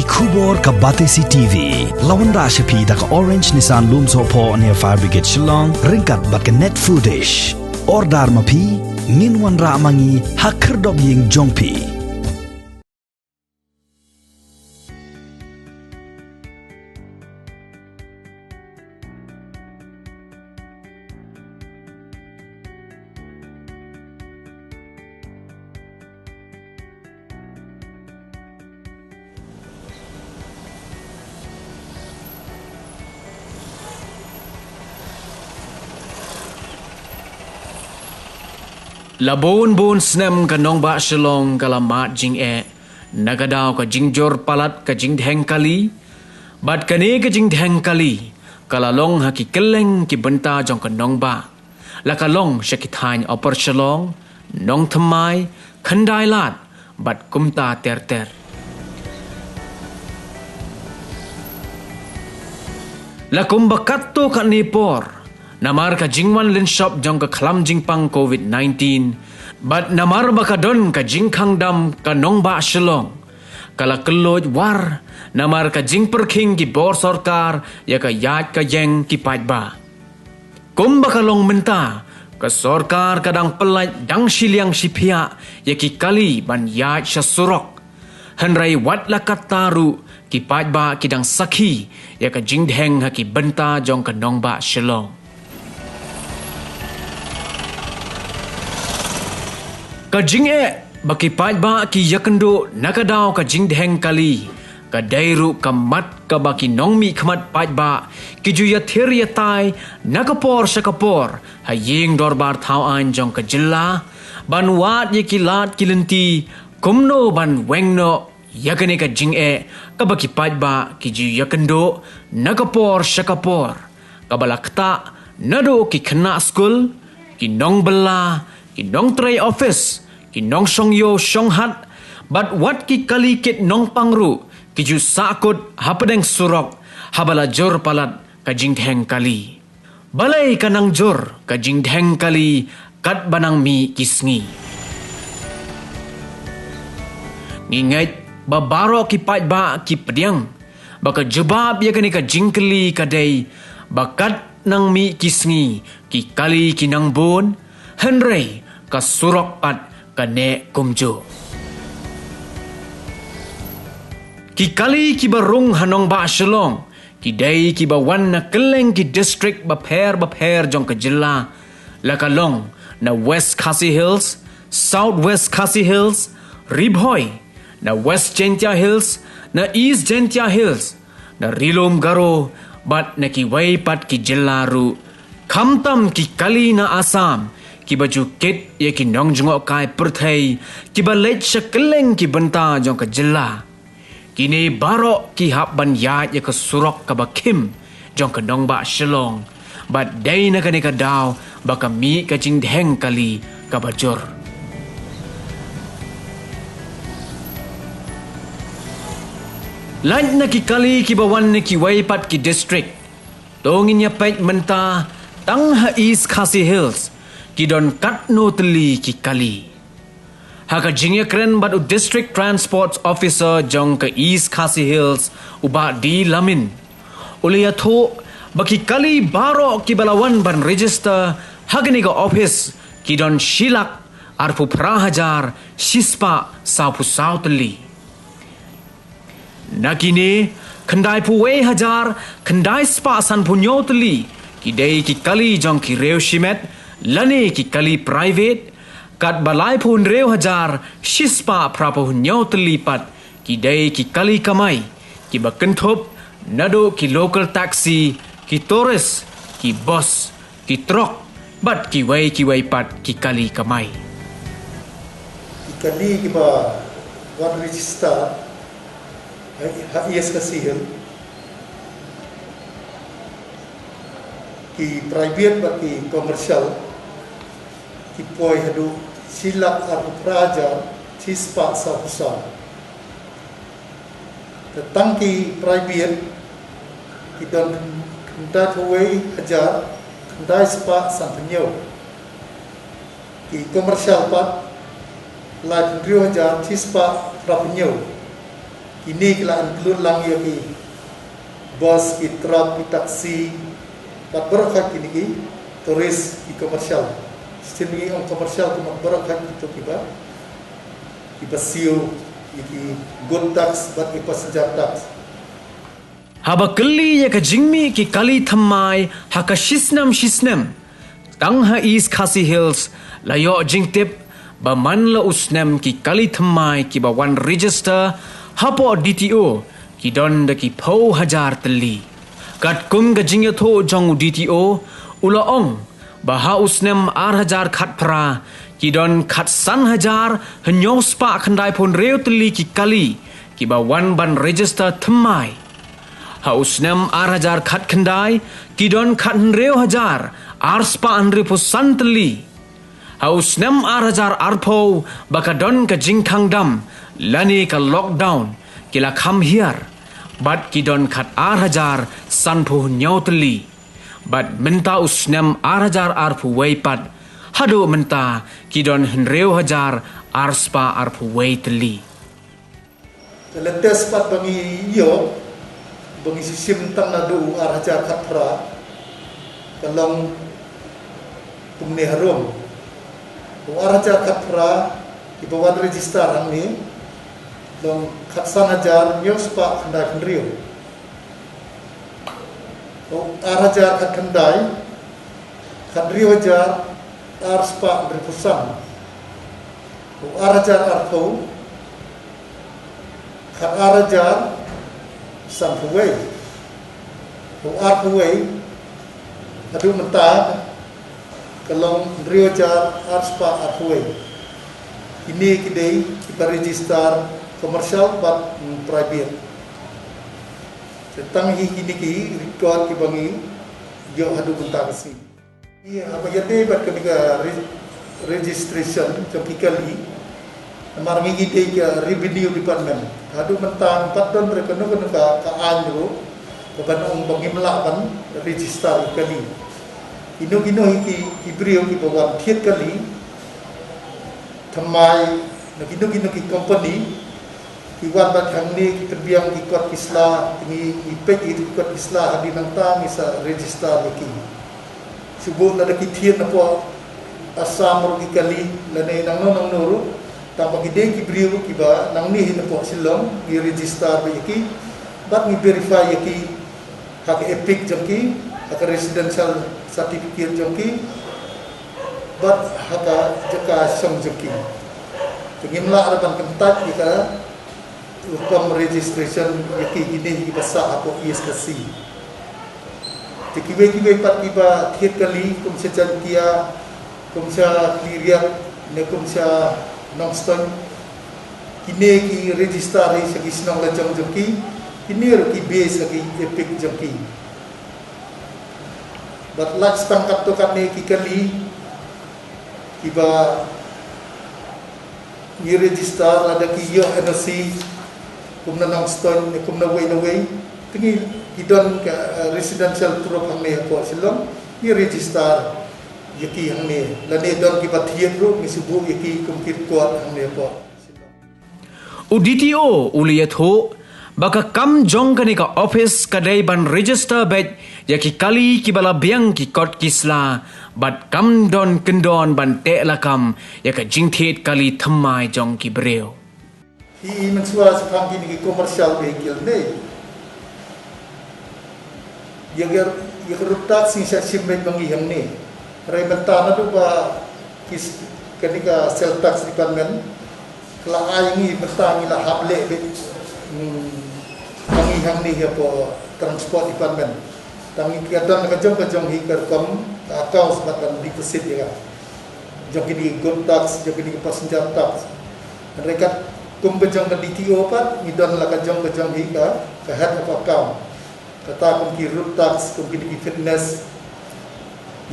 Kubor ka Batesi TV. Lawan Rashapi da ka Orange Nissan Looms Hopo near Fire Brigade Shillong. Ringkat bat ka net foodish. Ordar mapi, minwan ra mangi hakerdog ying jongpi. Labon snem ka nong ba Shillong kalamat jing nagadaw ka jing jor palat ka jing dheng kali bat kane ka jing dheng kali kalalong haki keleng ki benta jong ka nong ba lakalong syakithain opor Shillong nong thamai khandai lat bat kumta ter lakum bakatto ka nipor namar ka jingwan lin shop jong ka khlam jingpang COVID-19 bat namar bakadon ka jingkhang dam ka nongba Shillong kala keloj war namar ka jing perking ki bor sarkar ya ka yat ka yeng ki pajba kum bakalong menta ka sarkar kadang pelaj dang siliang sipia ya ki kali ban yat syasurok henrai wat lakat taru ki pajba kidang sakhi ya ka jing dheng ha ki benta jong ka nongba Shillong ka jing baki pajba ki yakendo nakadaw ka jing dheng kali ka dairu ka mat ka baki nongmi khmat pajba ki ju yathir yatai nakapor sakapor haying dorbar thau an jong ka jilla ban wat ye ki lat kilenti kumno ban wengno yakane ka jing ka baki pajba ki ju yakendo nakapor sakapor ka balakta nado ki khna school ki nong bela ki nong tray office ki nong song yo song hat bat wat ki kali kit nong pangru ki ju sakut hapadeng surok habala jor palat ka jing dheng kali balai kanang jor ka jing dheng kali kat banang mi kisngi ngingai babaro ki pajba ki pediang baka jebab ya kani ka jing kali kadai bakat nang mi kisngi ki kali ki nang bon henrei ka surok pat kane kumjo ki kali ki barung hanong ba Shillong ki dai ki bawan na keleng ki district baper jong ka jilla lakalong na West Khasi Hills South West Khasi Hills Ribhoy na West Jentia Hills na East Jentia Hills na Rilom Garo bat na ki way pat ki jilla ru khamtam ki kali na Assam ki baju kit ye ki nong jungok kai perthai ki balej shakeleng ki benta jong ka jilla kini barok ki hap ban ya ye ka surok ka bakim jong ka nong ba Shillong bat dai na kani ka daw baka mi ka jing dheng kali ka bajor lan na ki kali ki bawan ne ki waipat ki district tongin ya pek menta tang ha East Khasi Hills kidon katno teli ki kali haka jingya kren bat u district transport officer jong ka East Khasi Hills uba di lamin ulia tho baki kali baro ki balawan ban register hagni ka office kidon shilak arpu prahajar shispa saupu sauteli nakine khandai pu we hajar khandai spa san punyo teli kidai ki kali jong ki reu shimet lane ki kali private kat balai pun reu hajar shispa prapo hunyo telipat ki dai ki kali kamai ki bakentop nado ki local taxi ki tourist ki bus ki truck bat ki way pat ki kali kamai kali ki ba wat register ha yes kasihel ki private ba ki commercial ki poi hadu silak ar praja sispa sa husan tentang ki private ki don nda thoi hajar nda spa santanyo ki commercial pat la 3,000 sispa rapunyo ini kelaan keluar lang ya ki bus ki truck ki taksi bat berokat kini ki turis ki komersial sini orang komersial tu mak berokat itu kiba siu ki good tax bat ki passenger tax haba keli ya ka jingmi ki kali thamai haka shisnam tang ha East Khasi Hills layo jingtip ba man la usnem ki kali thamai ki ba wan register hapo DTO ki don da ki pho hajar tali kat kum ga jingya tho jong DTO ula ong ba ha usnem ar hajar khat pra ki don khat san hajar hnyo spa khandai phon reu tali ki kali ki ba wan ban register thamai ha usnem ar hajar khat khandai ki don khat reu hajar ar spa anre pho san tali Hausnem arajar arpo bakadon ka jingkang dam lani ka lockdown kila kham here bat kidon khat arajar sanphu nyautli bat menta usnem arajar arpu weipat hado menta kidon henreu hajar arspa arpu weitli letes pat bangi yo bangi sisim tang nadu arajar khatra kalong pumne harum Waraja khatra di bawah register ini dong khatsan hajar nyospa khandai khandriu araja khandai khandriu hajar arspa berpusan araja arpo araja sampuwei arpuwei adu mentah kalong riojar arspa arhuwe ini kidai kita register komersial bat private tentang ini ki record ki bangi yo hadu bentang si iya apa jadi bat ketika registration typically marmi kidai ke revenue department hadu bentang patron rekono ka anjo kebanong bangi melawan register kali Ino hiki ibrio ki bawan thiet kali thamai nakino ki company ki wan ba thangni ki terbiang ki kot kisla ni ipek itu kot kisla hadi nang ta misa register ki subuh na ki thiet na po asam ro ki kali lane nang nuru tampa ki de ki brio ki ba nang ni hin po silong ki register ki bat ni verify ki hak epic jangki hak residential certificate jangki bat haka jaka song jangki pengimla araban kentat jika hukum registration yaki ini bahasa apa ISKC tikiwe pat tiba thiet kali kum sejan kia kum sa clear ne kum sa nongston kini ki register ri segi sinong lajang jangki kini ro ki base lagi epic jangki bat lak stangkat to kan ne ki kali kiba ni register ada ki yo NOC kum na nongston ne kum na way tingi idon ka residential proof hang ne ko silong ni register yaki hang ne la ne don ki bathiet ro mi subu yaki kum kit ko hang ne ko UDTO uliyat ho baka kam jong kani ka office kadai ban register bet yaki kali ki bala biang ki kot kisla bat kam don kendon ban te lakam yaka jingthet kali thamai jong ki breu hi mansua sepang kini ki commercial vehicle ne yagar rutak sing sa simben bangi hang ne rai bentana tu ba kis kani ka sales tax department kala ai bertangi la hable bet tangi hang ni po transport department tangi kadang kajong hikar kom account sebatan deposit ya jong kini good tax jong kini passenger tax mereka kum bejong ke DTO pat midon la kajong hika ke head of account kata kum ki root tax kum kini fitness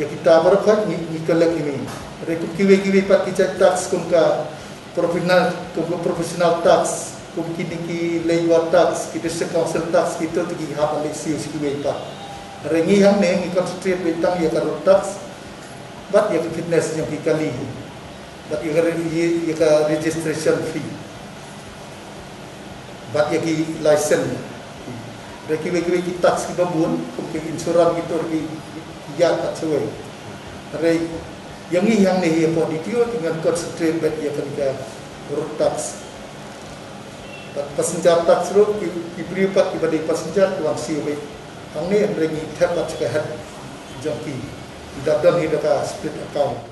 ya kita berkat ni kelek ini mereka kiwe pat kita tax kum ka professional tax kum kini ki labor tax kita council tax kita tigi hap alexi sikiwe pa rengi hang ne ngi concentrate bentang ya karut tax bat ya fitness yang kali bat ya ka registration fee bat ya ki license dari ki tax ki babun ki insuran gitu ki ya tak sesuai dari yang ni apa di dia dengan concentrate bat ya kan road tax passenger tax ro ki privat ki badai passenger tuang siwe ang ni ang rengi tap at sekahat jangki tidak dan hidaka split account